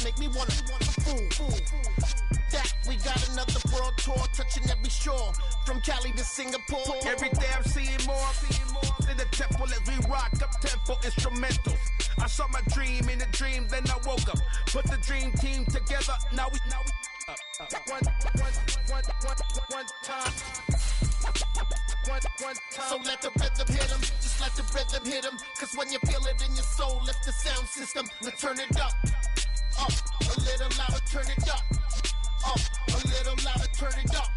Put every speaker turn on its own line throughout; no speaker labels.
make me wanna fool. That we got another world tour touching every shore from Cali to Singapore.
Every day I'm seeing more in the temple as we rock up tempo instrumentals. I saw my dream in a dream, then I woke up. Put the dream team together. Now we one time.
So let the rhythm hit 'em, just let the rhythm hit 'em. Cause when you feel it in your soul, lift the sound system, let's turn it up. Up, a little louder, turn it up. Up, a little louder, turn it up.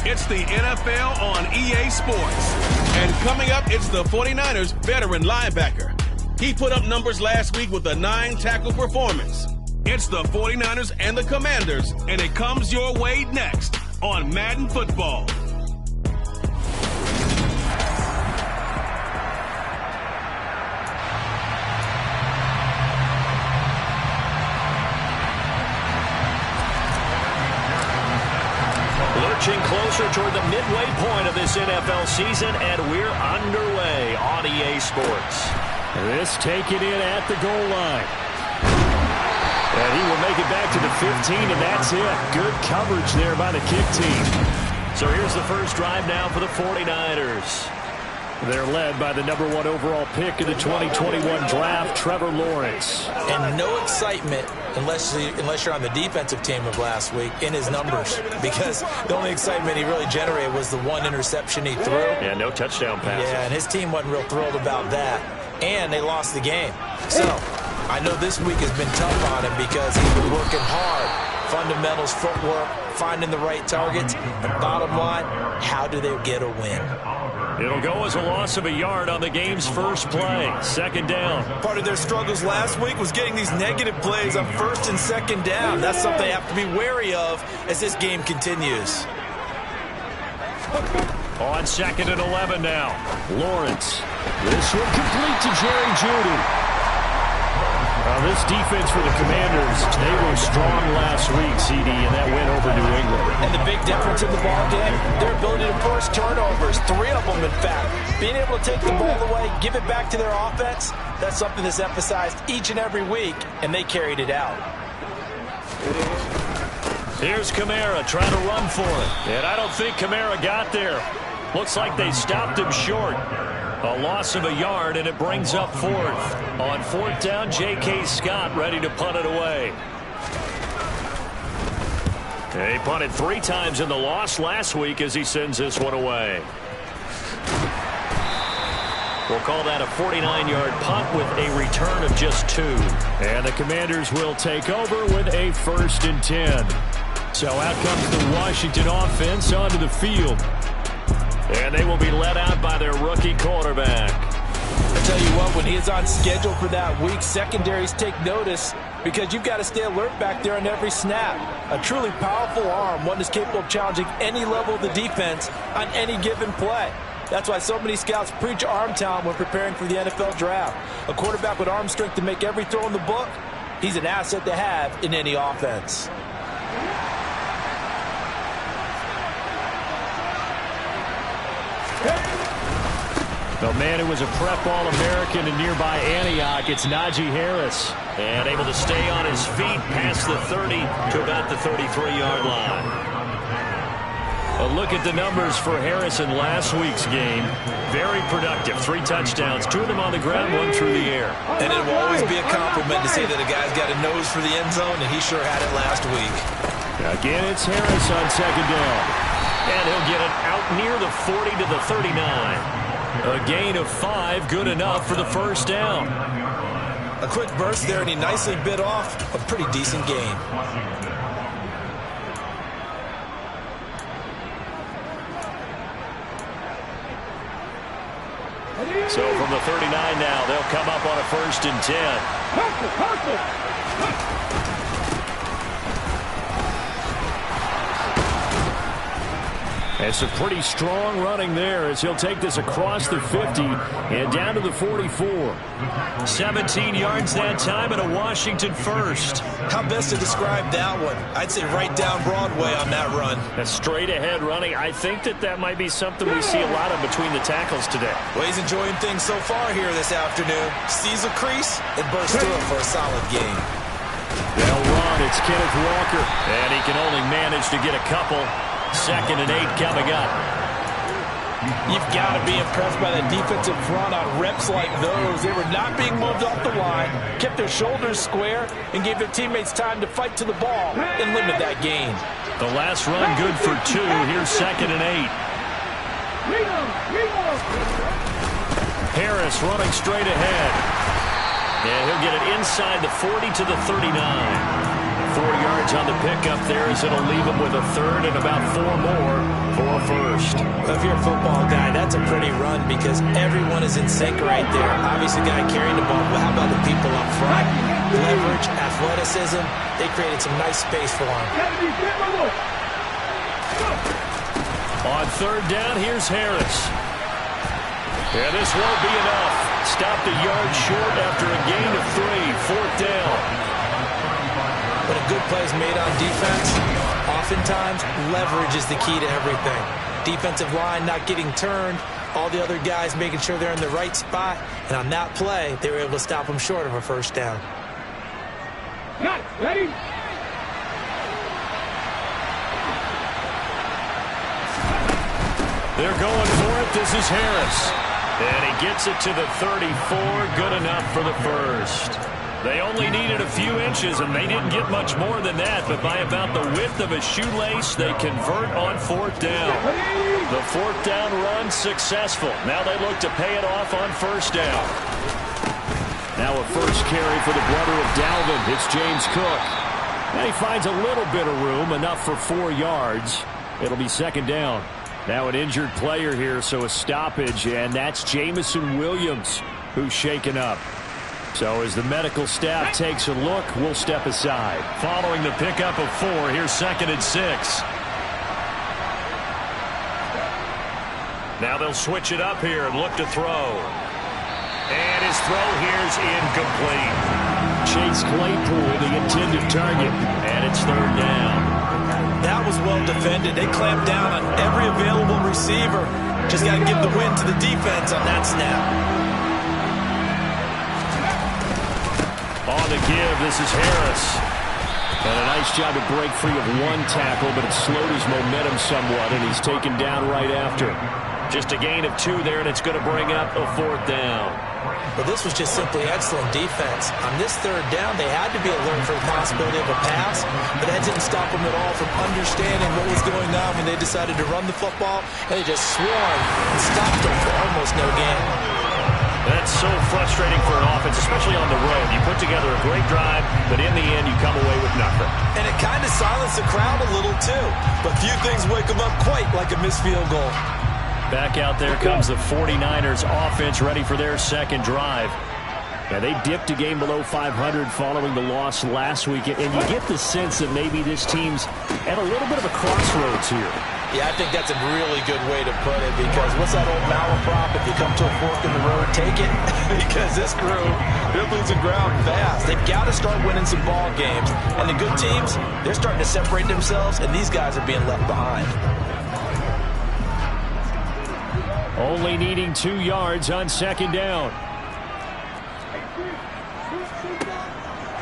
It's the NFL on EA Sports. And coming up, it's the 49ers veteran linebacker. He put up numbers last week with a 9-tackle performance. It's the 49ers and the Commanders, and it comes your way next on Madden Football.
Lurching closer toward the midway point of this NFL season, and we're underway on EA Sports.
This taken in at the goal line. And he will make it back to the 15, and that's it. Good coverage there by the kick team.
So here's the first drive now for the 49ers.
They're led by the #1 overall pick in the 2021 draft, Trevor Lawrence.
And no excitement unless you're on the defensive team of last week in his numbers, because the only excitement he really generated was the one interception he threw.
Yeah, no touchdown passes.
Yeah, and his team wasn't real thrilled about that. And they lost the game. So I know this week has been tough on him because he's been working hard. Fundamentals, footwork, finding the right targets. But bottom line, how do they get a win?
It'll go as a loss of a yard on the game's first play. Second down.
Part of their struggles last week was getting these negative plays on first and second down. That's something they have to be wary of as this game continues.
On 2nd and 11 now. Lawrence. This will complete to Jerry Jeudy. This defense for the Commanders, they were strong last week, CD, and that went over New England.
And the big difference in the ball game, their ability to force turnovers, 3 of them in fact. Being able to take the ball away, give it back to their offense, that's something that's emphasized each and every week, and they carried it out.
Here's Kamara trying to run for it. And I don't think Kamara got there. Looks like they stopped him short. A loss of a yard, and it brings up 4th. On 4th down, J.K. Scott ready to punt it away. He punted 3 times in the loss last week as he sends this one away. We'll call that a 49-yard punt with a return of just 2. And the Commanders will take over with a 1st and 10. So out comes the Washington offense onto the field. And they will be led out by their rookie quarterback.
I tell you what, when he is on schedule for that week, secondaries take notice because you've got to stay alert back there on every snap. A truly powerful arm, one that's capable of challenging any level of the defense on any given play. That's why so many scouts preach arm talent when preparing for the NFL draft. A quarterback with arm strength to make every throw in the book, he's an asset to have in any offense.
The man who was a prep All-American in nearby Antioch, it's Najee Harris.
And able to stay on his feet past the 30 to about the 33-yard line.
A look at the numbers for Harris in last week's game. Very productive. 3 touchdowns, 2 of them on the ground, 1 through the air.
And it will always be a compliment to say that a guy's got a nose for the end zone, and he sure had it last week.
Again, it's Harris on 2nd down.
And he'll get it out near the 40 to the 39.
A gain of 5, good enough for the 1st down.
A quick burst there, and he nicely bit off a pretty decent gain.
So from the 39 now, they'll come up on a 1st and 10. And some pretty strong running there as he'll take this across the 50 and down to the 44.
17 yards that time and a Washington first.
How best to describe that one? I'd say right down Broadway on that run.
A straight ahead running. I think that might be something we see a lot of between the tackles today.
Well, he's enjoying things so far here this afternoon. Sees a crease and bursts through it for a solid gain.
They'll run. It's Kenneth Walker. And he can only manage to get a couple. 2nd and 8 coming up.
You've got to be impressed by that defensive front on reps like those. They were not being moved off the line, kept their shoulders square, and gave their teammates time to fight to the ball and limit that gain.
The last run good for 2. Here's 2nd and 8. Harris running straight ahead. And he'll get it inside the 40 to the 39. 4 yards on the pickup there as it'll leave him with a 3rd and about 4 more for a first.
Well, if you're a football guy, that's a pretty run because everyone is in sync right there. Obviously, the guy carrying the ball, but how about the people up front? Leverage, athleticism, they created some nice space for him.
On 3rd down, here's Harris. And this won't be enough. Stopped a yard short after a gain of 3. 4th down.
When a good play is made on defense, oftentimes leverage is the key to everything. Defensive line not getting turned, all the other guys making sure they're in the right spot, and on that play, they were able to stop them short of a 1st down.
Ready?
They're going for it. This is Harris. And he gets it to the 34. Good enough for the first. They only needed a few inches, and they didn't get much more than that. But by about the width of a shoelace, they convert on 4th down. The 4th down run successful. Now they look to pay it off on 1st down. Now a first carry for the brother of Dalvin. It's James Cook. And he finds a little bit of room, enough for 4 yards. It'll be 2nd down. Now an injured player here, so a stoppage, and that's Jamison Williams, who's shaken up. So as the medical staff takes a look, we'll step aside. Following the pickup of 4, here's 2nd and 6. Now they'll switch it up here and look to throw. And his throw here's incomplete. Chase Claypool, the intended target, and it's 3rd down.
That was well defended. They clamped down on every available receiver. Just got to give the win to the defense on that snap.
On the give, this is Harris. And a nice job to break free of 1 tackle, but it slowed his momentum somewhat, and he's taken down right after. Just a gain of 2 there, and it's going to bring up a 4th down.
Well, this was just simply excellent defense. On this 3rd down, they had to be alert for the possibility of a pass, but that didn't stop them at all from understanding what was going on when they decided to run the football, and they just swarmed and stopped them for almost no gain.
That's so frustrating for an offense, especially on the road. You put together a great drive, but in the end, you come away with nothing.
And it kind of silenced the crowd a little, too. But few things wake them up quite like a missed field goal.
Back out there comes the 49ers offense ready for their 2nd drive. Now, they dipped a game below 500 following the loss last week, and you get the sense that maybe this team's at a little bit of a crossroads here.
Yeah, I think that's a really good way to put it because what's that old malaprop? If you come to a fork in the road, take it. Because this crew, they're losing ground fast. They've got to start winning some ball games. And the good teams, they're starting to separate themselves, and these guys are being left behind.
Only needing 2 yards on 2nd down.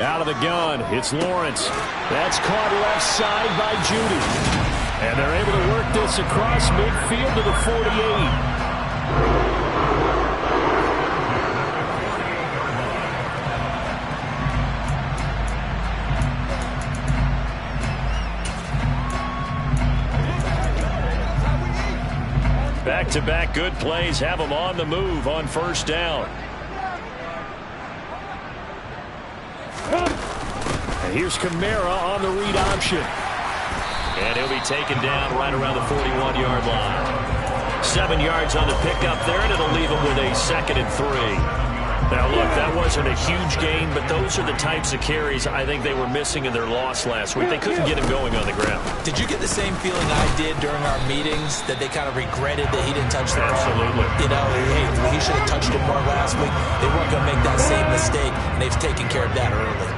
Out of the gun, it's Lawrence. That's caught left side by Judy. And they're able to work this across midfield to the 48. Back-to-back good plays have them on the move on 1st down. And here's Kamara on the read option. And he'll be taken down right around the 41-yard line. 7 yards on the pickup there, and it'll leave him with a 2nd and 3. Now, look, that wasn't a huge gain, but those are the types of carries I think they were missing in their loss last week. They couldn't get him going on the ground.
Did you get the same feeling I did during our meetings, that they kind of regretted that he didn't touch the ball?
Absolutely.
You know, hey, he should have touched it more last week. They weren't going to make that same mistake, and they've taken care of that early.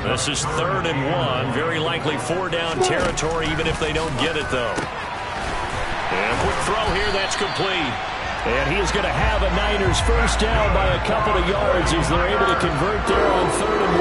This is 3rd and 1. Very likely 4-down territory, even if they don't get it, though. And a quick throw here. That's complete. And he is going to have a Niners first down by a couple of yards as they're able to convert there on 3rd and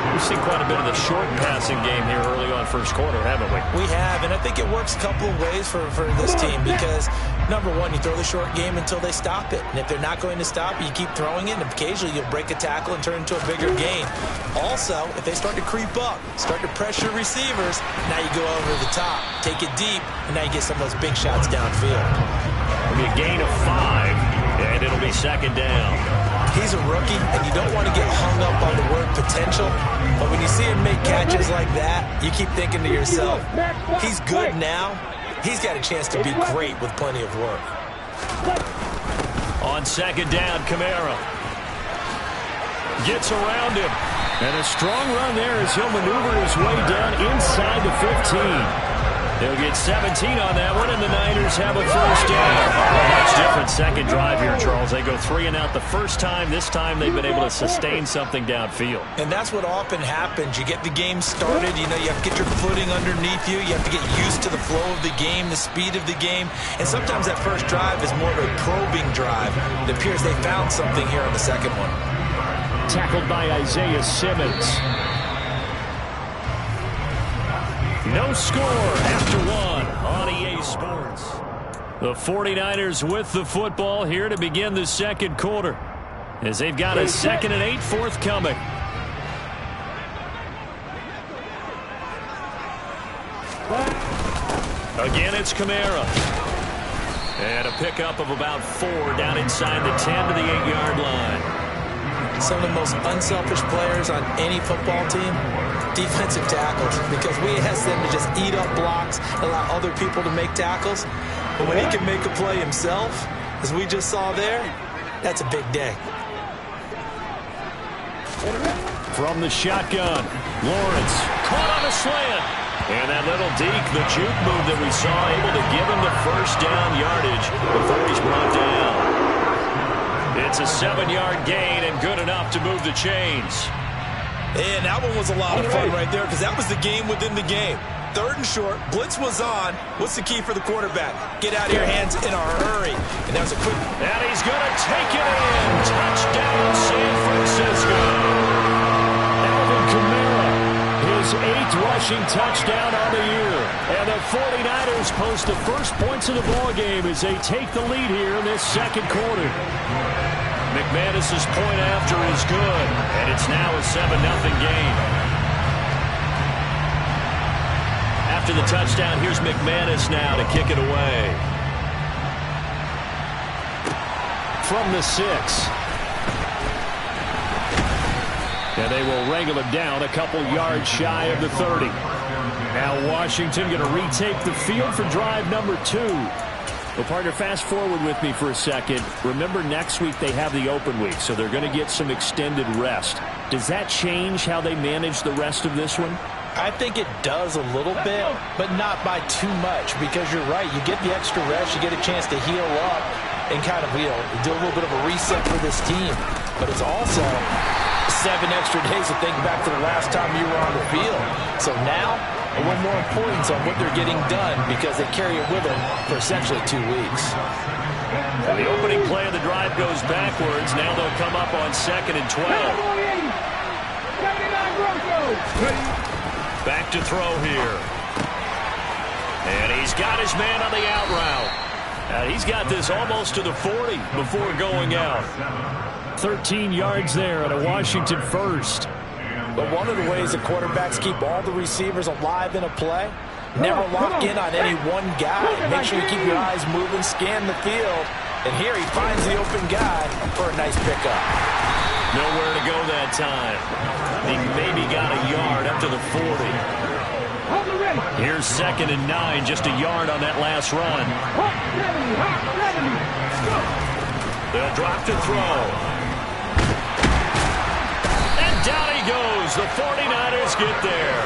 1. We've seen quite a bit of the short passing game here early on first quarter, haven't we?
We have, and I think it works a couple of ways for this team because, number one, you throw the short game until they stop it. And if they're not going to stop it, you keep throwing it, and occasionally you'll break a tackle and turn it into a bigger gain. Also, if they start to creep up, start to pressure receivers, now you go over the top, take it deep, and now you get some of those big shots downfield.
It'll be a gain of 5, and it'll be 2nd down.
He's a rookie, and you don't want to get hung up on the word potential, but when you see him make catches like that, you keep thinking to yourself, he's good now. He's got a chance to be great with plenty of work.
On 2nd down, Kamara gets around him. And a strong run there as he'll maneuver his way down inside the 15. They'll get 17 on that one, and the Niners have a first down. Much different second drive here, Charles. They go 3 and out the first time. This time they've been able to sustain something downfield.
And that's what often happens. You get the game started. You know, you have to get your footing underneath you. You have to get used to the flow of the game, the speed of the game. And sometimes that first drive is more of a probing drive. It appears they found something here on the second one.
Tackled by Isaiah Simmons. No score after 1 on EA Sports. The 49ers with the football here to begin the second quarter as they've got a 2nd and 8 forthcoming. Again, it's Kamara. And a pickup of about 4 down inside the 10 to the 8-yard line.
Some of the most unselfish players on any football team, defensive tackles, because we ask them to just eat up blocks, allow other people to make tackles. But when he can make a play himself, as we just saw there, that's a big day.
From the shotgun, Lawrence caught on a slant. And that little deke, the juke move that we saw, able to give him the first down yardage before he's brought down. It's a 7-yard gain and good enough to move the chains.
And that one was a lot of fun right there because that was the game within the game. 3rd and short, blitz was on. What's the key for the quarterback? Get out of your hands in a hurry. And that was a quick...
And he's going to take it in. Touchdown, San Francisco. Alvin Kamara, his 8th rushing touchdown on the year. And the 49ers post the first points of the ballgame as they take the lead here in this second quarter. McManus's point after is good, and it's now a 7-0 game. After the touchdown, here's McManus now to kick it away. From the 6. And they will wrangle him down a couple yards shy of the 30. Now Washington going to retake the field for drive number 2. Well, partner, fast forward with me for a second. Remember, next week they have the open week, so they're going to get some extended rest. Does that change how they manage the rest of this one?
I think it does a little bit, but not by too much, because you're right. You get the extra rest. You get a chance to heal up and kind of, do a little bit of a reset for this team. But it's also 7 extra days to think back to the last time you were on the field. So now, a little more importance on what they're getting done because they carry it with them for essentially 2 weeks.
And the opening play of the drive goes backwards. Now they'll come up on 2nd and 12. Back to throw here. And he's got his man on the out route. And he's got this almost to the 40 before going out. 13 yards there and a Washington first.
But one of the ways the quarterbacks keep all the receivers alive in a play, never lock in on any one guy. Make sure you keep your eyes moving, scan the field. And here he finds the open guy for a nice pickup.
Nowhere to go that time. He maybe got a yard up to the 40. Here's 2nd and 9, just a yard on that last run. They'll drop to throw. down he goes. The 49ers get there.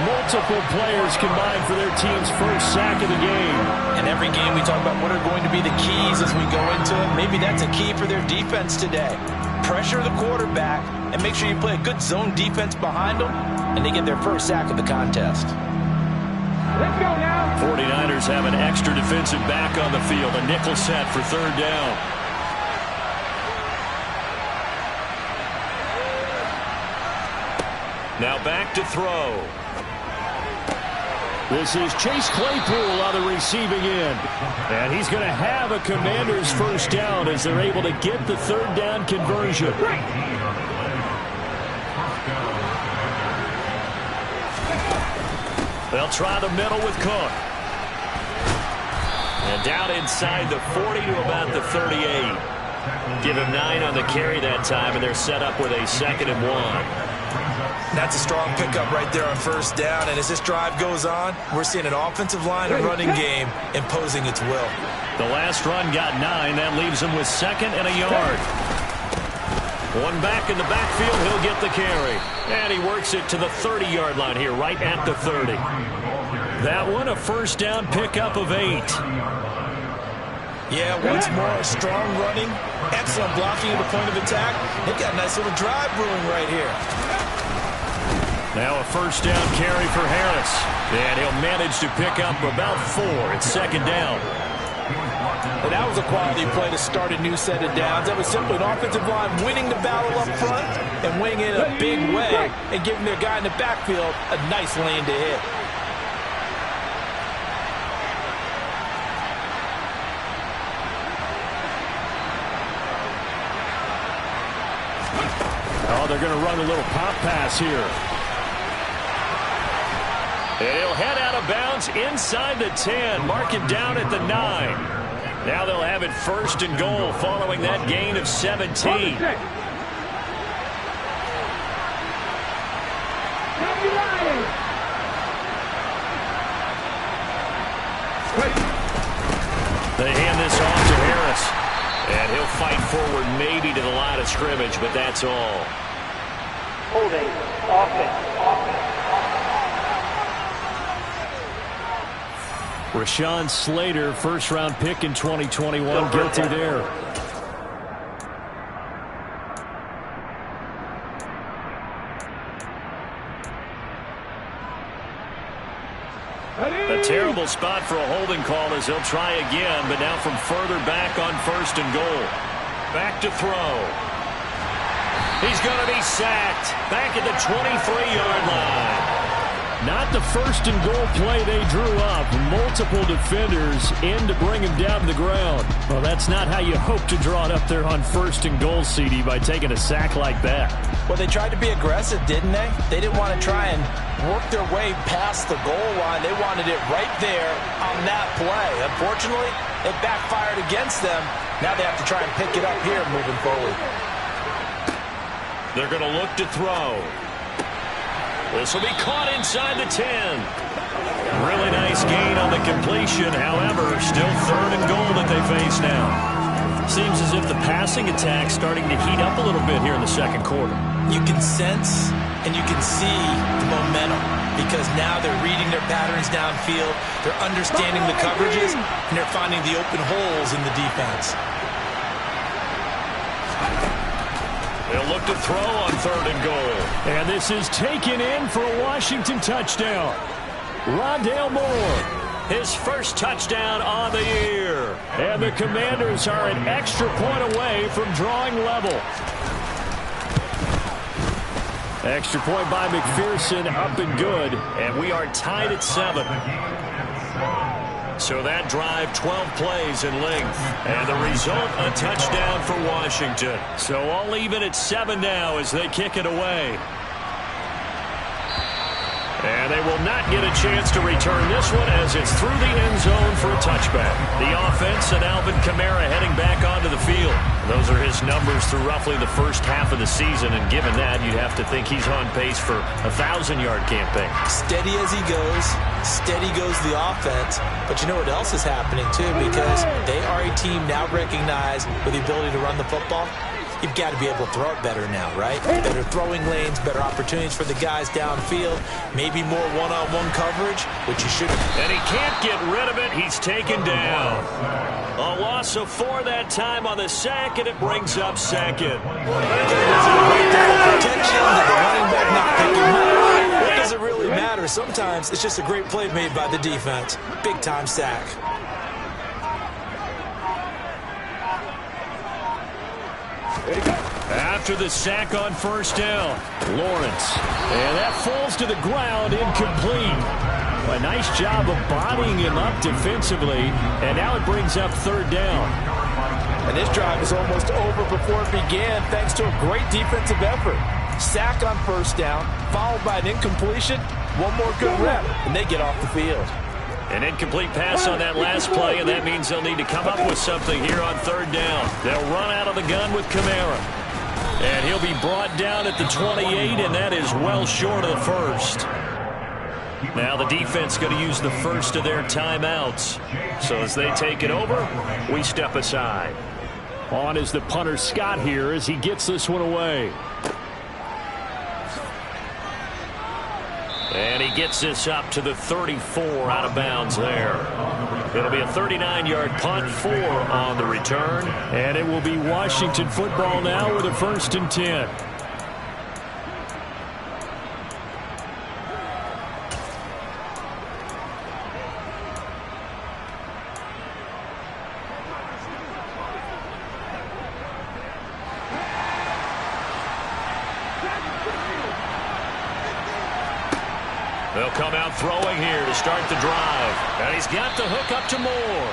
Multiple players combined for their team's first sack of the game.
And every game we talk about what are going to be the keys as we go into it. Maybe that's a key for their defense today. Pressure the quarterback and make sure you play a good zone defense behind them, and they get their first sack of the contest.
Let's go now.
49ers have an extra defensive back on the field. A nickel set for third down. Now back to throw. This is Chase Claypool on the receiving end. And he's going to have a Commanders first down as they're able to get the third down conversion. They'll try the middle with Cook. And down inside the 40 to about the 38. Give him 9 on the carry that time, and they're set up with a 2nd and 1.
That's a strong pickup right there on first down. And as this drive goes on, we're seeing an offensive line and running game imposing its will.
The last run got 9. That leaves him with 2nd and a yard. One back in the backfield. He'll get the carry. And he works it to the 30-yard line here, right at the 30. That one, a first down pickup of 8.
Yeah, once more, strong running, excellent blocking at the point of attack. They've got a nice little drive brewing right here.
Now a first down carry for Harris. And he'll manage to pick up about 4. It's 2nd down.
And that was a quality play to start a new set of downs. That was simply an offensive line winning the battle up front and winning it in a big way and giving their guy in the backfield a nice lane to hit.
Oh, they're going to run a little pop pass here. And he'll head out of bounds inside the 10. Mark it down at the 9. Now they'll have it 1st and goal following that gain of 17. They hand this off to Harris. And he'll fight forward maybe to the line of scrimmage, but that's all.
Holding. Offense.
Rashawn Slater, first-round pick in 2021, guilty there. A terrible spot for a holding call as he'll try again, but now from further back on 1st and goal. Back to throw. He's going to be sacked back at the 23-yard line. Not the 1st and goal play they drew up. Multiple defenders in to bring him down to the ground. Well, that's not how you hope to draw it up there on 1st and goal, CD, by taking a sack like that.
Well, they tried to be aggressive, didn't they? They didn't want to try and work their way past the goal line. They wanted it right there on that play. Unfortunately, it backfired against them. Now they have to try and pick it up here moving forward.
They're going to look to throw. This will be caught inside the 10. Really nice gain on the completion. However, still 3rd and goal that they face now. Seems as if the passing attack's starting to heat up a little bit here in the 2nd quarter.
You can sense and you can see the momentum because now they're reading their patterns downfield, they're understanding the coverages, and they're finding the open holes in the defense.
They'll look to throw on 3rd and goal. And this is taken in for a Washington touchdown. Rondale Moore, his first touchdown on the year. And the Commanders are an extra point away from drawing level. Extra point by McPherson, up and good. And we are tied at 7. So that drive, 12 plays in length. And the result, a touchdown for Washington. So all even at 7 now as they kick it away. And they will not get a chance to return this one as it's through the end zone for a touchback. The offense and Alvin Kamara heading back onto the field. Those are his numbers through roughly the first half of the season, and given that, you'd have to think he's on pace for a 1,000-yard campaign.
Steady as he goes the offense. But you know what else is happening, too, because they are a team now recognized with the ability to run the football. you've got to be able to throw it better now, right? Better throwing lanes, better opportunities for the guys downfield, maybe more one-on-one coverage, which you should have.
And he can't get rid of it. He's taken down. A loss of 4 that time on the sack, and it brings up second.
Protection, the running back not picking him up. What does it really matter? Sometimes it's just a great play made by the defense. Big-time sack.
After the sack on first down, Lawrence. And that falls to the ground, incomplete. A nice job of bodying him up defensively, and now it brings up third down.
And this drive is almost over before it began thanks to a great defensive effort. Sack on first down, followed by an incompletion. One more good rep, and they get off the field.
An incomplete pass on that last play, and that means they'll need to come up with something here on third down. They'll run out of the gun with Kamara. And he'll be brought down at the 28, and that is well short of the first. Now the defense going to use the first of their timeouts. So as they take it over, we step aside.
On is the punter Scott here as he gets this one away.
And he gets this up to the 34 out of bounds there. It'll be a 39-yard punt, 4 on the return.
And it will be Washington football now with a 1st and 10.
They'll come out throwing here to start the drive. And he's got the hook up to Moore.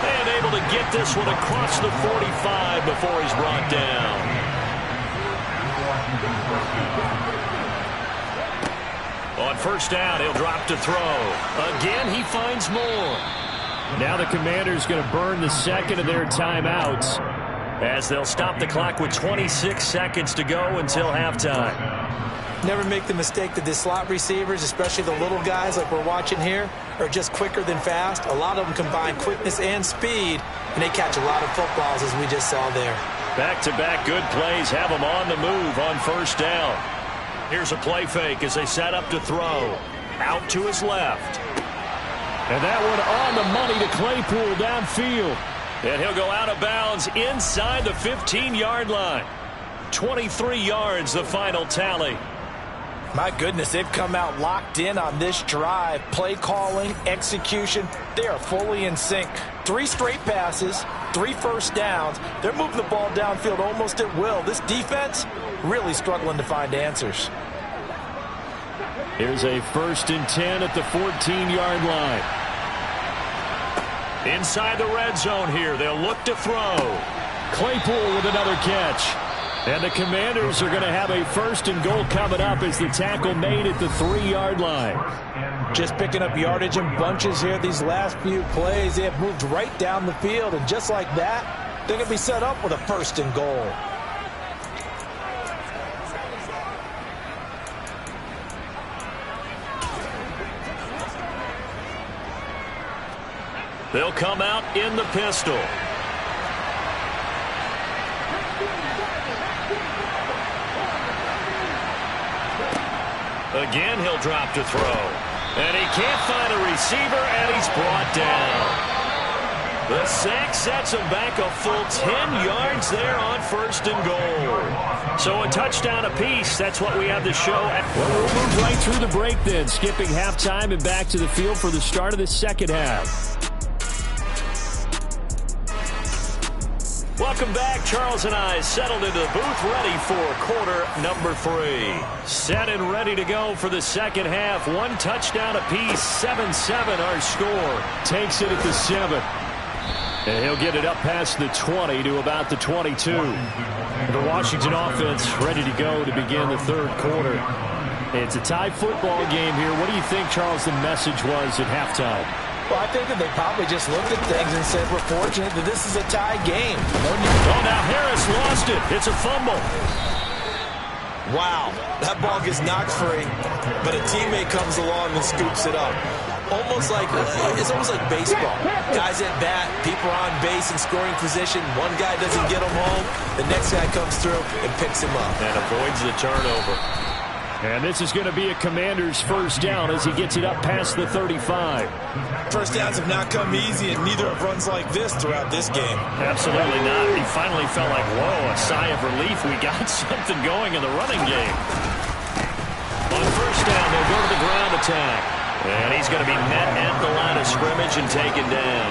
And able to get this one across the 45 before he's brought down. On first down, he'll drop to throw. Again, he finds Moore.
Now the Commanders going to burn the second of their timeouts
as they'll stop the clock with 26 seconds to go until halftime.
Never make the mistake that the slot receivers, especially the little guys like we're watching here, are just quicker than fast. A lot of them combine quickness and speed, and they catch a lot of footballs, as we just saw there.
Back-to-back good plays have them on the move on first down. Here's a play fake as they set up to throw. Out to his left.
And that one on the money to Claypool downfield.
And he'll go out of bounds inside the 15-yard line. 23 yards, the final tally.
My goodness, they've come out locked in on this drive. Play calling, execution, they are fully in sync. 3 straight passes, 3 first downs. They're moving the ball downfield almost at will. This defense really struggling to find answers.
Here's a 1st and 10 at the 14-yard line.
Inside the red zone here, they'll look to throw.
Claypool with another catch. And the Commanders are going to have a 1st and goal coming up as the tackle made at the 3-yard line.
Just picking up yardage in bunches here these last few plays. They have moved right down the field, and just like that, they're going to be set up with a 1st and goal.
They'll come out in the pistol. Again, he'll drop to throw. And he can't find a receiver, and he's brought down. The sack sets him back a full 10 yards there on 1st and goal. So a touchdown apiece. That's what we have to show.
Well, we'll move right through the break then, skipping halftime and back to the field for the start of the second half.
Welcome back. Charles and I settled into the booth, ready for quarter number 3. Set and ready to go for the second half. 1 touchdown apiece, 7-7 our score.
Takes it at the 7. And he'll get it up past the 20 to about the 22. The Washington offense ready to go to begin the third quarter. It's a tie football game here. What do you think, Charles, the message was at halftime?
Well, I think that they probably just looked at things and said, we're fortunate that this is a tie game.
Oh, now Harris lost it. It's a fumble.
Wow, that ball gets knocked free, but a teammate comes along and scoops it up. almost like baseball. Guys at bat, people are on base in scoring position. One guy doesn't get him home. The next guy comes through and picks him up.
And avoids the turnover.
And this is going to be a Commander's first down as he gets it up past the 35.
First downs have not come easy, and neither have runs like this throughout this game.
Absolutely not. He finally felt like, whoa, a sigh of relief. We got something going in the running game. On first down, they'll go to the ground attack. And he's going to be met at the line of scrimmage and taken down.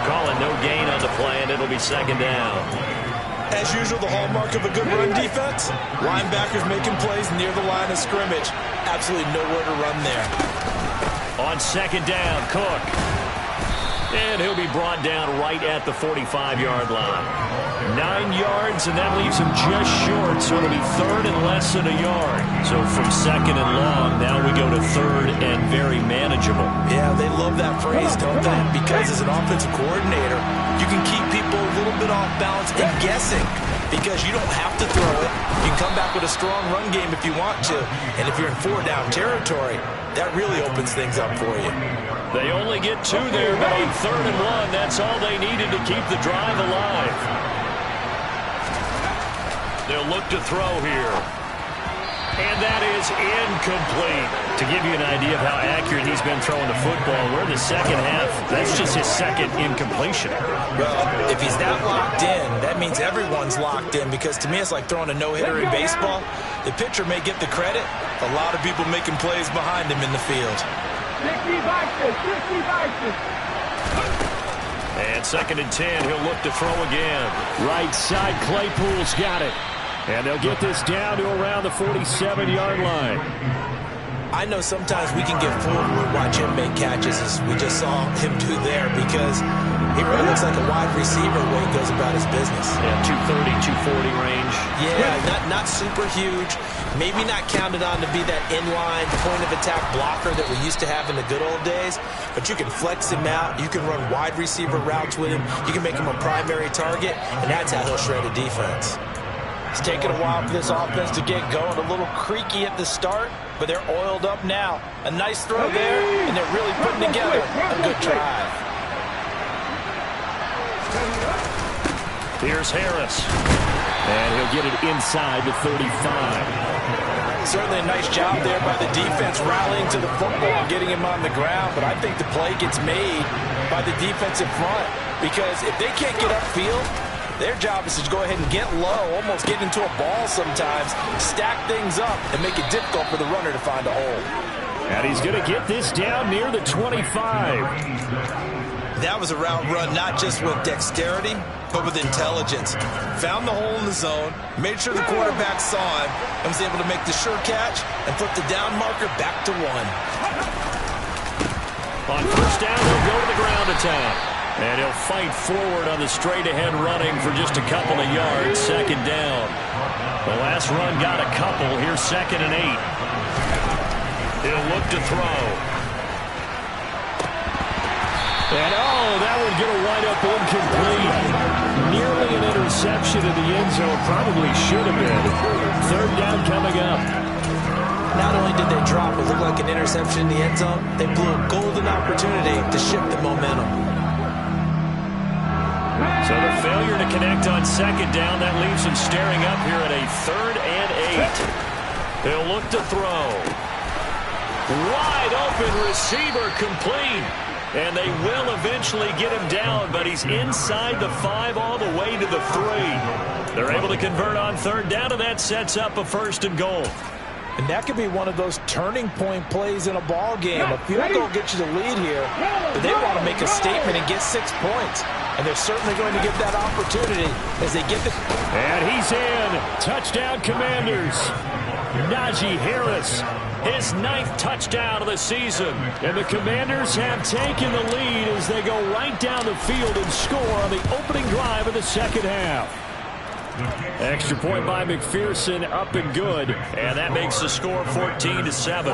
Calling no gain on the play, and it'll be second down.
As usual, the hallmark of a good run defense, linebackers making plays near the line of scrimmage. Absolutely nowhere to run there.
On second down, Cook. And he'll be brought down right at the 45-yard line. 9 yards, and that leaves him just short, so it'll be third and less than a yard. So from second and long, now we go to third and very manageable.
Yeah, they love that phrase, don't they? Because as an offensive coordinator, you can keep people a little bit off balance and guessing because you don't have to throw it. You can come back with a strong run game if you want to. And if you're in 4-down territory, that really opens things up for you.
They only get 2 there, but on third and 1, that's all they needed to keep the drive alive. They'll look to throw here. And that is incomplete. To give you an idea of how accurate he's been throwing the football, we're in the second half. That's just his second incompletion.
Well, if he's that locked in, that means everyone's locked in because to me it's like throwing a no-hitter in baseball. The pitcher may get the credit. A lot of people making plays behind him in the field.
60 boxes.
And second and 10, he'll look to throw again.
Right side, Claypool's got it. And they'll get this down to around the 47-yard line.
I know sometimes we can get fooled when we watch him make catches as we just saw him do there because he really looks like a wide receiver the way he goes about his business.
Yeah, 230, 240 range.
Yeah, not super huge. Maybe not counted on to be that inline point-of-attack blocker that we used to have in the good old days, but you can flex him out. You can run wide receiver routes with him. You can make him a primary target, and that's how he'll shred a defense. It's taken a while for this offense to get going. A little creaky at the start, but they're oiled up now. A nice throw there, and they're really putting together a good drive.
Here's Harris. And he'll get it inside the 35.
Certainly a nice job there by the defense rallying to the football and getting him on the ground, but I think the play gets made by the defensive front because if they can't get upfield, their job is to go ahead and get low, almost get into a ball sometimes, stack things up, and make it difficult for the runner to find a hole.
And he's going to get this down near the 25.
That was a route run not just with dexterity, but with intelligence. Found the hole in the zone, made sure the quarterback saw him, and was able to make the sure catch and flip the down marker back to 1.
On first down, they'll go to the ground attack. And he'll fight forward on the straight-ahead running for just a couple of yards, second down. The last run got a couple. Here's second and 8. He'll look to throw.
And, that one's going to wind up incomplete. Nearly an interception in the end zone. Probably should have been. Third down coming up.
Not only did they drop what looked like an interception in the end zone, they blew a golden opportunity to shift the momentum.
So the failure to connect on second down, that leaves him staring up here at a third and 8. They'll look to throw. Wide open receiver complete. And they will eventually get him down, but he's inside the 5 all the way to the 3. They're able to convert on third down, and that sets up a first and goal.
And that could be one of those turning point plays in a ball game. A field goal gets you the lead here, but they want to make a statement and get 6 points. And they're certainly going to get that opportunity as they get the...
And he's in. Touchdown, Commanders. Najee Harris, his 9th touchdown of the season. And the Commanders have taken the lead as they go right down the field and score on the opening drive of the second half. Extra point by McPherson, up and good.
And that makes the score 14-7.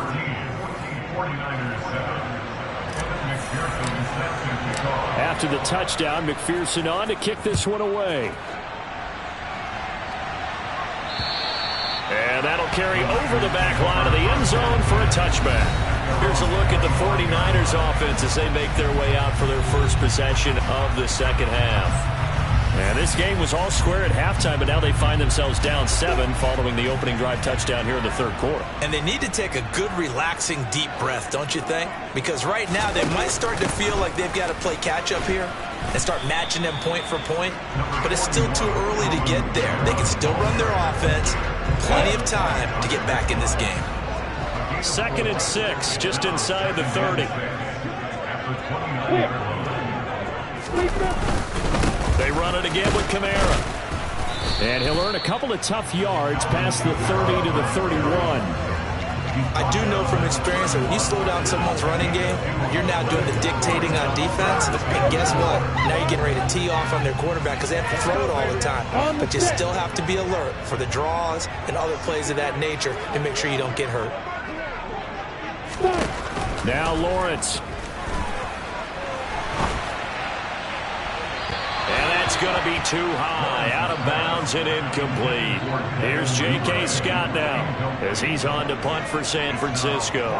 After the touchdown, McPherson on to kick this one away. And that'll carry over the back line of the end zone for a touchback. Here's a look at the 49ers offense as they make their way out for their first possession of the second half. And this game was all square at halftime, but now they find themselves down 7 following the opening drive touchdown here in the third quarter.
And they need to take a good, relaxing, deep breath, don't you think? Because right now they might start to feel like they've got to play catch-up here and start matching them point for point. But it's still too early to get there. They can still run their offense. Plenty of time to get back in this game.
2nd and 6, just inside the 30. They run it again with Kamara. And he'll earn a couple of tough yards past the 30 to the 31.
I do know from experience that when you slow down someone's running game, you're now doing the dictating on defense. And guess what? Now you're getting ready to tee off on their quarterback because they have to throw it all the time. But you still have to be alert for the draws and other plays of that nature to make sure you don't get hurt.
Now Lawrence. And that's going to be too high, out of bounds and incomplete. Here's J.K. Scott now as he's on to punt for San Francisco.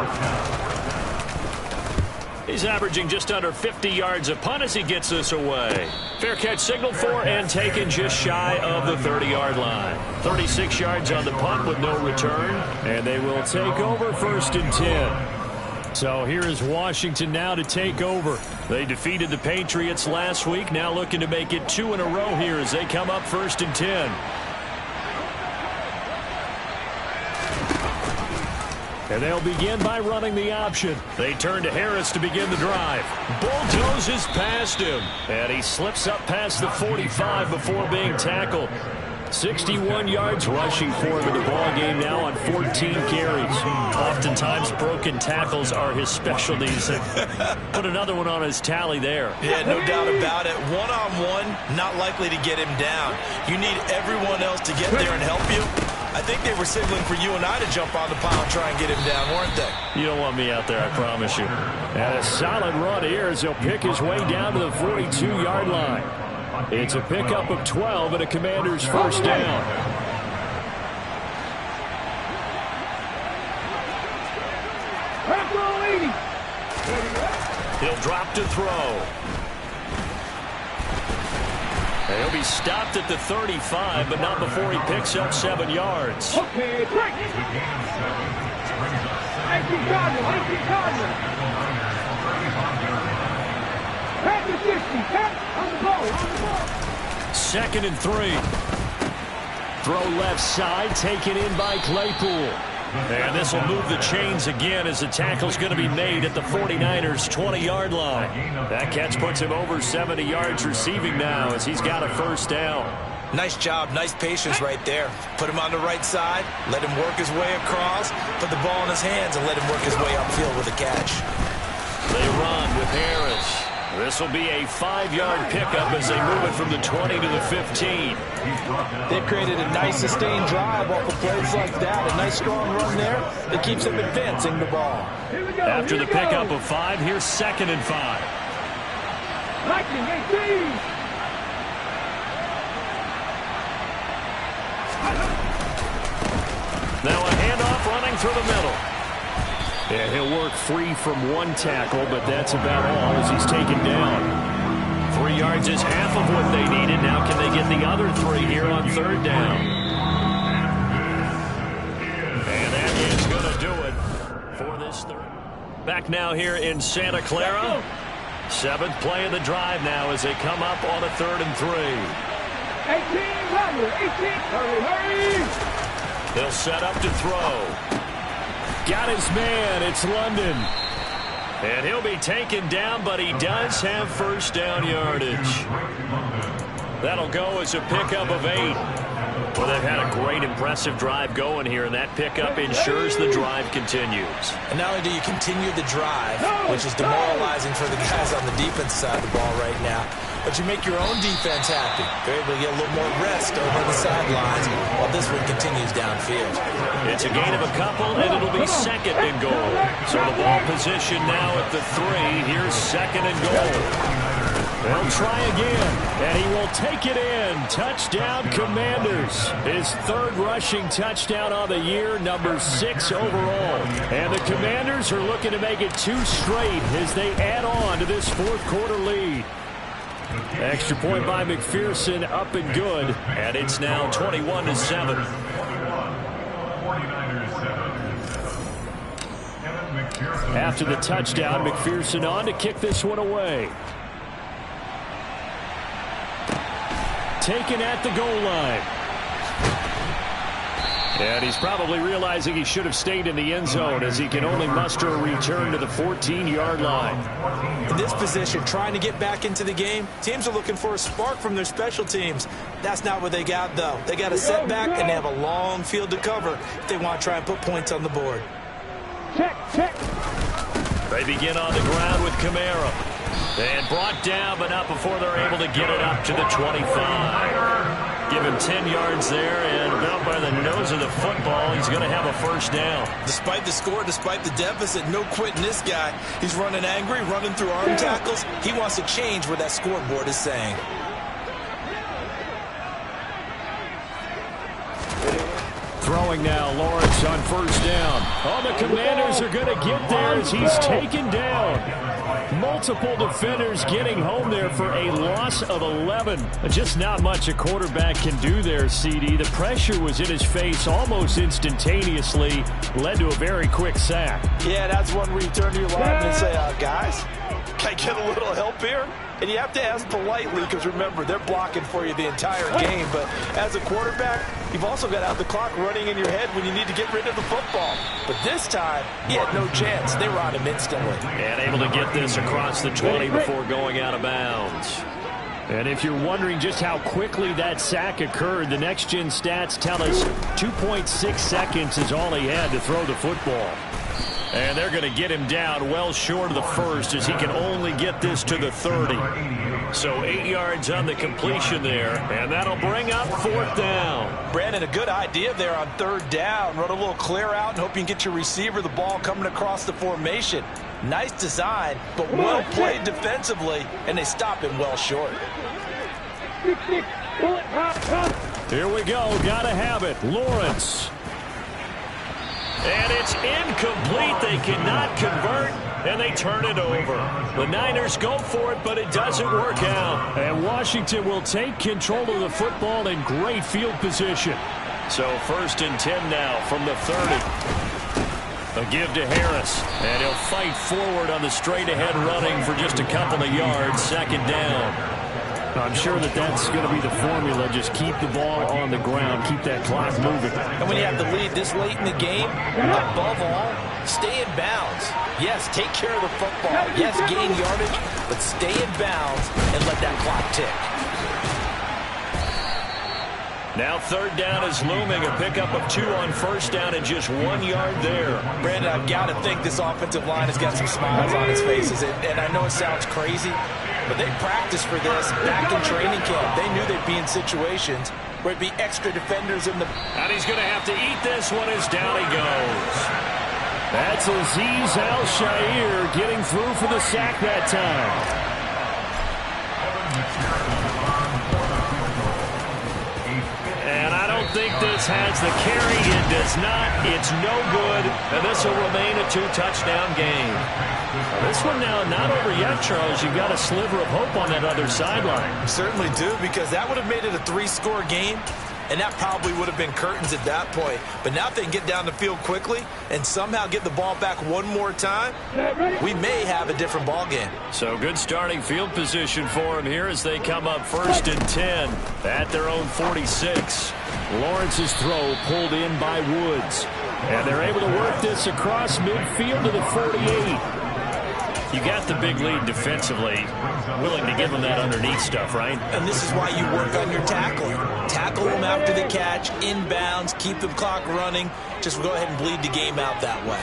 He's averaging just under 50 yards a punt as he gets this away. Fair catch signaled for and taken just shy of the 30-yard line. 36 yards on the punt with no return, and they will take over 1st and 10. So here is Washington now to take over. They defeated the Patriots last week, now looking to make it 2 in a row here as they come up 1st and 10. And they'll begin by running the option. They turn to Harris to begin the drive. Bulldozes past him, and he slips up past the 45 before being tackled. 61 yards rushing for him in the ballgame now on 14 carries. Oftentimes, broken tackles are his specialties. Put another one on his tally there.
Yeah, no doubt about it. One-on-one, not likely to get him down. You need everyone else to get there and help you. I think they were signaling for you and I to jump on the pile and try and get him down, weren't they?
You don't want me out there, I promise you. And a solid run here as he'll pick his way down to the 42-yard line. It's a pickup of 12 and a Commander's first down. He'll drop to throw. And he'll be stopped at the 35, but not before he picks up 7 yards.
Okay, break. 18 Cardinal. Pass the 60. Pass on the ball.
2nd and 3. Throw left side, taken in by Claypool. And this will move the chains again as the tackle's going to be made at the 49ers' 20-yard line. That catch puts him over 70 yards receiving now as he's got a first down.
Nice job, nice patience right there. Put him on the right side, let him work his way across, put the ball in his hands, and let him work his way upfield with a catch.
They run with Harris. This will be a 5-yard pickup as they move it from the 20 to the 15.
They've created a nice sustained drive off of plays like that. A nice strong run there that keeps them advancing the ball.
After the pickup of 5, here's 2nd and 5. Now a handoff running through the middle. And he'll work free from one tackle, but that's about all as he's taken down. 3 yards is half of what they needed. Now can they get the other 3 here on 3rd down? And that is going to do it for this third. Back now here in Santa Clara. 7th play of the drive now as they come up on a 3rd and 3.
18, hurry.
They'll set up to throw. Got his man. It's London. And he'll be taken down, but he does have first down yardage. That'll go as a pickup of 8. Well, they've had a great, impressive drive going here, and that pickup ensures the drive continues.
And not only do you continue the drive, which is demoralizing for the guys on the defense side of the ball right now, but you make your own defense happy. They're able to get a little more rest over the sidelines while this one continues downfield.
It's a gain of a couple, and it'll be 2nd and goal. So the ball position now at the 3. Here's 2nd and goal. They'll try again, and he will take it in. Touchdown, Commanders. His third rushing touchdown on the year, number 6 overall. And the Commanders are looking to make it 2 straight as they add on to this fourth quarter lead. Extra point by McPherson, up and good. And it's now 21-7. After the touchdown, McPherson on to kick this one away. Taken at the goal line. And he's probably realizing he should have stayed in the end zone as he can only muster a return to the 14-yard line.
In this position, trying to get back into the game, teams are looking for a spark from their special teams. That's not what they got, though. They got a setback, and they have a long field to cover if they want to try and put points on the board.
Check.
They begin on the ground with Kamara. And brought down, but not before they're able to get it up to the 25. Give him 10 yards there, and about by the nose of the football, he's going to have a first down.
Despite the score, despite the deficit, no quitting this guy. He's running angry, running through arm tackles. He wants to change what that scoreboard is saying.
Throwing now, Lawrence on first down. Oh, the Commanders are going to get there as he's taken down. Multiple defenders getting home there for a loss of 11. Just not much a quarterback can do there, CD. The pressure was in his face almost instantaneously. Led to a very quick sack.
Yeah, that's one where you turn to your lineman and say, guys, can I get a little help here? And you have to ask politely because, remember, they're blocking for you the entire game. But as a quarterback, you've also got to have the clock running in your head when you need to get rid of the football. But this time, he had no chance. They were on him instantly.
And able to get this across the 20 before going out of bounds.
And if you're wondering just how quickly that sack occurred, the next-gen stats tell us 2.6 seconds is all he had to throw the football.
And they're going to get him down well short of the first as he can only get this to the 30. So 8 yards on the completion there, and that'll bring up fourth down.
Brandon, a good idea there on third down. Run a little clear out and hope you can get your receiver the ball coming across the formation. Nice design, but well played defensively, and they stop him well short.
Here we go. Got to have it. Lawrence.
And it's incomplete. They cannot convert, and they turn it over. The Niners go for it, but it doesn't work out.
And Washington will take control of the football in great field position.
So 1st and 10 now from the 30. A give to Harris, and he'll fight forward on the straight-ahead running for just a couple of yards. Second down.
I'm sure that's going to be the formula. Just keep the ball on the ground. Keep that clock moving.
And when you have the lead this late in the game, above all, stay in bounds. Yes, take care of the football. Yes, gain yardage, but stay in bounds and let that clock tick.
Now third down is looming. A pickup of 2 on first down and just 1 yard there.
Brandon, I've got to think this offensive line has got some smiles on its faces. And I know it sounds crazy, but they practiced for this back in training camp. They knew they'd be in situations where it'd be extra defenders in the...
And he's going to have to eat this one as down he goes.
That's Azeez Al-Shaair getting through for the sack that time.
And I don't think this has the carry. It does not. It's no good. And this will remain a 2-touchdown game. This one now not over yet, Charles. You've got a sliver of hope on that other sideline.
Certainly do, because that would have made it a 3-score game, and that probably would have been curtains at that point. But now if they can get down the field quickly and somehow get the ball back one more time, we may have a different ball game.
So good starting field position for them here as they come up 1st and 10 at their own 46.
Lawrence's throw pulled in by Woods. And they're able to work this across midfield to the 48.
You got the big lead defensively, willing to give them that underneath stuff, right?
And this is why you work on your tackling. Tackle them after the catch, inbounds, keep the clock running. Just go ahead and bleed the game out that way.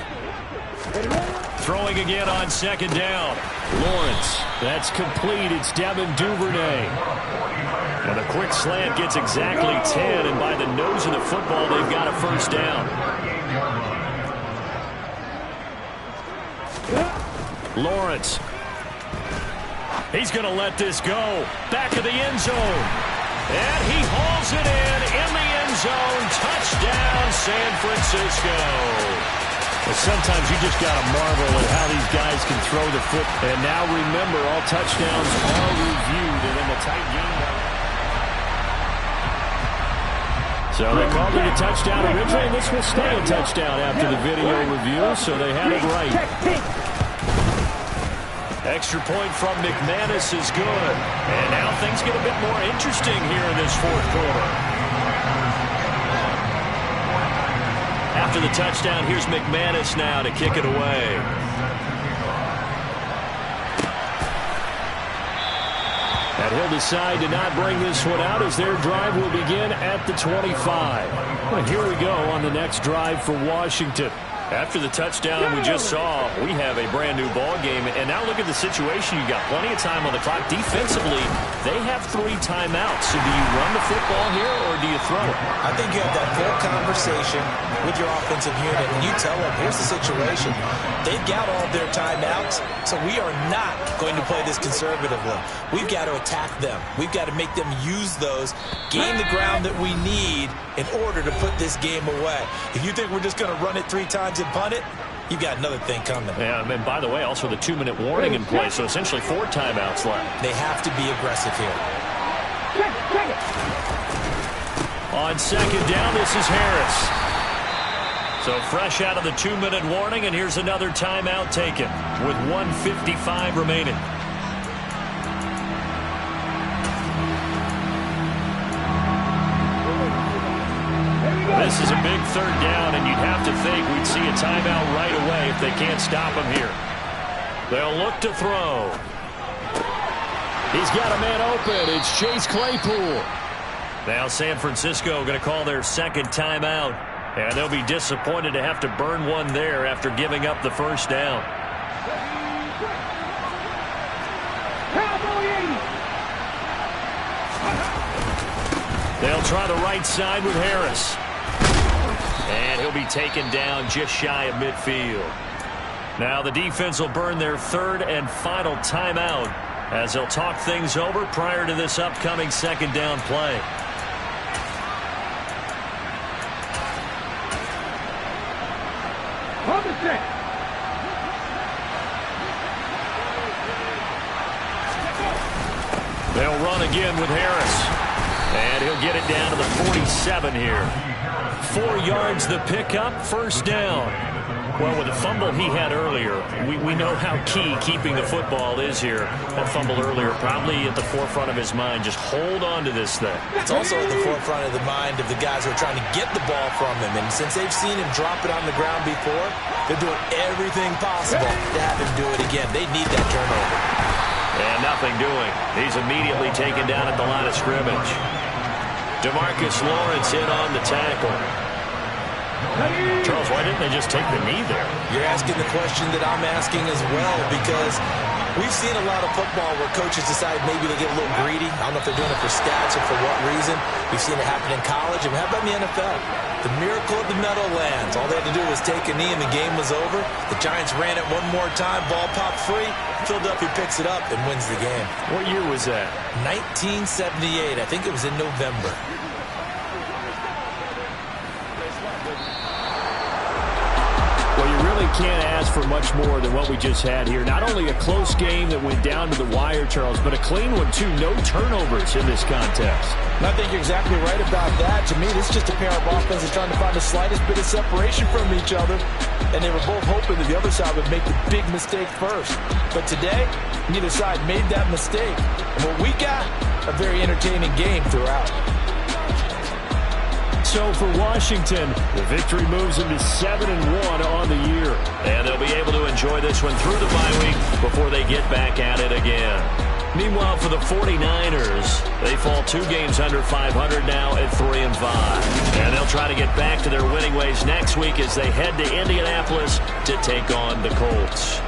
Throwing again on second down.
Lawrence, that's complete. It's Devin Duvernay.
And a quick slant gets exactly 10, and by the nose of the football, they've got a first down.
Lawrence. He's going to let this go. Back of the end zone. And he hauls it in the end zone. Touchdown, San Francisco. Well, sometimes you just got to marvel at how these guys can throw the foot. And now remember, all touchdowns are reviewed, and in the tight game. So they called it a touchdown originally, and this will stay a touchdown after the video review, so they had it right. Extra point from McManus is good. And now things get a bit more interesting here in this fourth quarter. After the touchdown, here's McManus now to kick it away. And he'll decide to not bring this one out as their drive will begin at the 25. And here we go on the next drive for Washington. After the touchdown we just saw, we have a brand-new ball game. And now look at the situation. You got plenty of time on the clock. Defensively, they have 3 timeouts. So do you run the football here or do you throw it?
I think you have that full conversation with your offensive unit, and you tell them, here's the situation. They've got all their timeouts, so we are not going to play this conservatively. We've got to attack them. We've got to make them use those, gain the ground that we need in order to put this game away. If you think we're just going to run it 3 times and punt it, you've got another thing coming.
Yeah, and by the way, also the 2-minute warning in play, so essentially 4 timeouts left.
They have to be aggressive here.
On second down, this is Harris. So fresh out of the 2-minute warning, and here's another timeout taken with 1:55 remaining. This is a big third down, and you'd have to think we'd see a timeout right away if they can't stop him here. They'll look to throw. He's got a man open. It's Chase Claypool. Now San Francisco going to call their second timeout, and they'll be disappointed to have to burn one there after giving up the first down. They'll try the right side with Harris. And he'll be taken down just shy of midfield. Now the defense will burn their third and final timeout as they'll talk things over prior to this upcoming second down play. They'll run again with Harris. And he'll get it down to the 47 here. 4 yards the pickup, first down. Well, with the fumble he had earlier, we know how key keeping the football is here. That fumble earlier probably at the forefront of his mind. Just hold on to this thing.
It's also at the forefront of the mind of the guys who are trying to get the ball from him. And since they've seen him drop it on the ground before, they're doing everything possible to have him do it again. They need that turnover.
And nothing doing. He's immediately taken down at the line of scrimmage. DeMarcus Lawrence in on the tackle. Charles, why didn't they just take the knee there?
You're asking the question that I'm asking as well, because we've seen a lot of football where coaches decide maybe they get a little greedy. I don't know if they're doing it for stats or for what reason. We've seen it happen in college. And how about in the NFL? The miracle of the Meadowlands. All they had to do was take a knee and the game was over. The Giants ran it one more time. Ball popped free. Philadelphia picks it up and wins the game.
What year was that?
1978. I think it was in November.
Well, you really can't ask for much more than what we just had here. Not only a close game that went down to the wire, Charles, but a clean one, too. No turnovers in this contest.
And I think you're exactly right about that. To me, this is just a pair of offenses trying to find the slightest bit of separation from each other. And they were both hoping that the other side would make the big mistake first. But today, neither side made that mistake. And what we got, a very entertaining game throughout.
So for Washington, the victory moves them to 7-1 on the year. And they'll be able to enjoy this one through the bye week before they get back at it again. Meanwhile, for the 49ers, they fall 2 games under 500 now at 3-5. And they'll try to get back to their winning ways next week as they head to Indianapolis to take on the Colts.